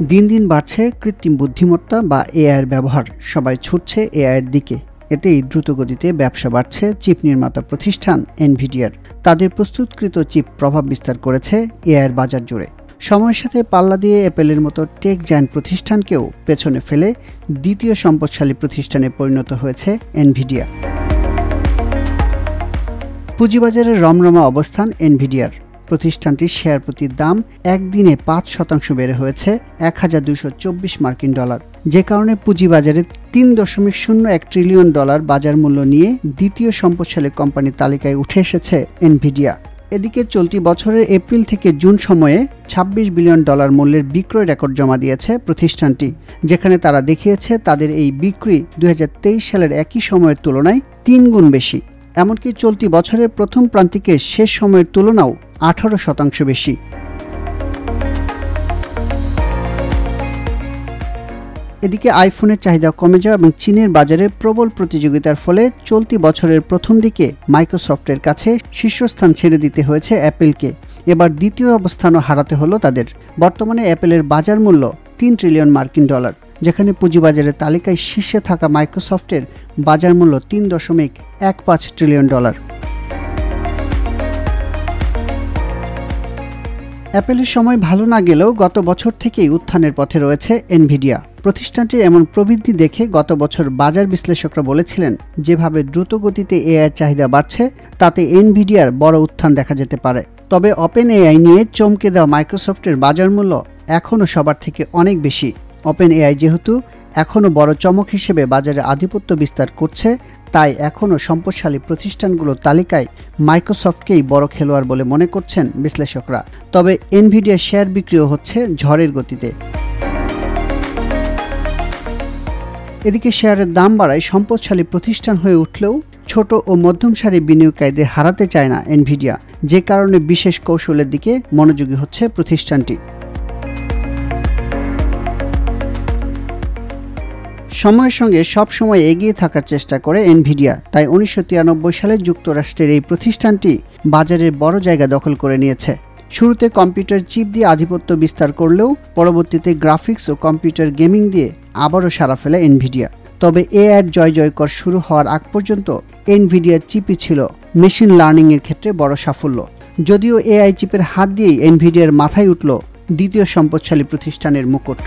দিন দিন বাড়ছে কৃত্রিম বুদ্ধিমত্তা বা এআইয়ের ব্যবহার। সবাই ছুটছে এআইয়ের দিকে। এতেই দ্রুতগতিতে ব্যবসা বাড়ছে চিপ নির্মাতা প্রতিষ্ঠান এনভিডিয়ার। তাদের প্রস্তুতকৃত চিপ প্রভাব বিস্তার করেছে এআইয়ের বাজার জুড়ে। সময়ের সাথে পাল্লা দিয়ে অ্যাপেলের মতো টেক জায়ান্ট প্রতিষ্ঠানকেও পেছনে ফেলে দ্বিতীয় সম্পদশালী প্রতিষ্ঠানে পরিণত হয়েছে এনভিডিয়া। পুঁজিবাজারের রমরমা অবস্থান এনভিডিয়ার। প্রতিষ্ঠানটির শেয়ার প্রতি দাম একদিনে ৫% বেড়ে হয়েছে $১,২২৪ যে কারণে পুঁজিবাজারে $৩.০১ ট্রিলিয়ন বাজার মূল্য নিয়ে দ্বিতীয় সম্পদশালী কোম্পানির তালিকায় উঠে এসেছে এনভিডিয়া। এদিকে চলতি বছরের এপ্রিল থেকে জুন সময়ে $২৬ বিলিয়ন মূল্যের বিক্রয় রেকর্ড জমা দিয়েছে প্রতিষ্ঠানটি, যেখানে তারা দেখিয়েছে তাদের এই বিক্রি ২০২৩ সালের একই সময়ের তুলনায় ৩ গুণ বেশি। এমনকি চলতি বছরের প্রথম প্রান্তিকে শেষ সময়ের তুলনাও 18% বেশি। এদিকে আইফোনের চাহিদা কমে যাওয়া এবং চীনের বাজারে প্রবল প্রতিযোগিতার ফলে চলতি বছরের প্রথম দিকে মাইক্রোসফটের কাছে শীর্ষস্থান ছেড়ে দিতে হয়েছে অ্যাপেলকে। এবার দ্বিতীয় অবস্থানও হারাতে হলো তাদের। বর্তমানে অ্যাপেলের বাজার মূল্য $3 ট্রিলিয়ন, যেখানে পুঁজিবাজারের তালিকায় শীর্ষে থাকা মাইক্রোসফটের বাজার মূল্য $3.15 ট্রিলিয়ন। অ্যাপেলের সময় ভালো না গেলেও গত বছর থেকেই উত্থানের পথে রয়েছে এনভিডিয়া। প্রতিষ্ঠানটির এমন প্রবৃদ্ধি দেখে গত বছর বাজার বিশ্লেষকরা বলেছিলেন, যেভাবে দ্রুতগতিতে এআইয়ের চাহিদা বাড়ছে তাতে এনভিডিয়ার বড় উত্থান দেখা যেতে পারে। তবে ওপেন এআই নিয়ে চমকে দেওয়া মাইক্রোসফটের বাজার মূল্য এখনও সবার থেকে অনেক বেশি। ওপেন এআই যেহেতু এখনও বড় চমক হিসেবে বাজারে আধিপত্য বিস্তার করছে, তাই এখনও সম্পদশালী প্রতিষ্ঠানগুলোর তালিকায় মাইক্রোসফটকেই বড় খেলোয়াড় বলে মনে করছেন বিশ্লেষকরা। তবে এনভিডিয়ার শেয়ার বিক্রিও হচ্ছে ঝড়ের গতিতে। এদিকে শেয়ারের দাম বাড়ায় সম্পদশালী প্রতিষ্ঠান হয়ে উঠলেও ছোট ও মধ্যম সারির বিনিয়োগকারীদের হারাতে চায় না এনভিডিয়া, যে কারণে বিশেষ কৌশলের দিকে মনোযোগী হচ্ছে প্রতিষ্ঠানটি। সময়ের সঙ্গে সবসময় এগিয়ে থাকার চেষ্টা করে এনভিডিয়া। তাই 1993 সালে যুক্তরাষ্ট্রের এই প্রতিষ্ঠানটি বাজারের বড় জায়গা দখল করে নিয়েছে। শুরুতে কম্পিউটার চিপ দিয়ে আধিপত্য বিস্তার করলেও পরবর্তীতে গ্রাফিক্স ও কম্পিউটার গেমিং দিয়ে আবারও সাড়া ফেলে এনভিডিয়া। তবে এআইয়ের জয়জয়কর শুরু হওয়ার আগ পর্যন্ত এনভিডিয়ার চিপই ছিল মেশিন লার্নিংয়ের ক্ষেত্রে বড় সাফল্য। যদিও এআই চিপের হাত দিয়েই এনভিডিয়ার মাথায় উঠল দ্বিতীয় সম্পদশালী প্রতিষ্ঠানের মুকুট।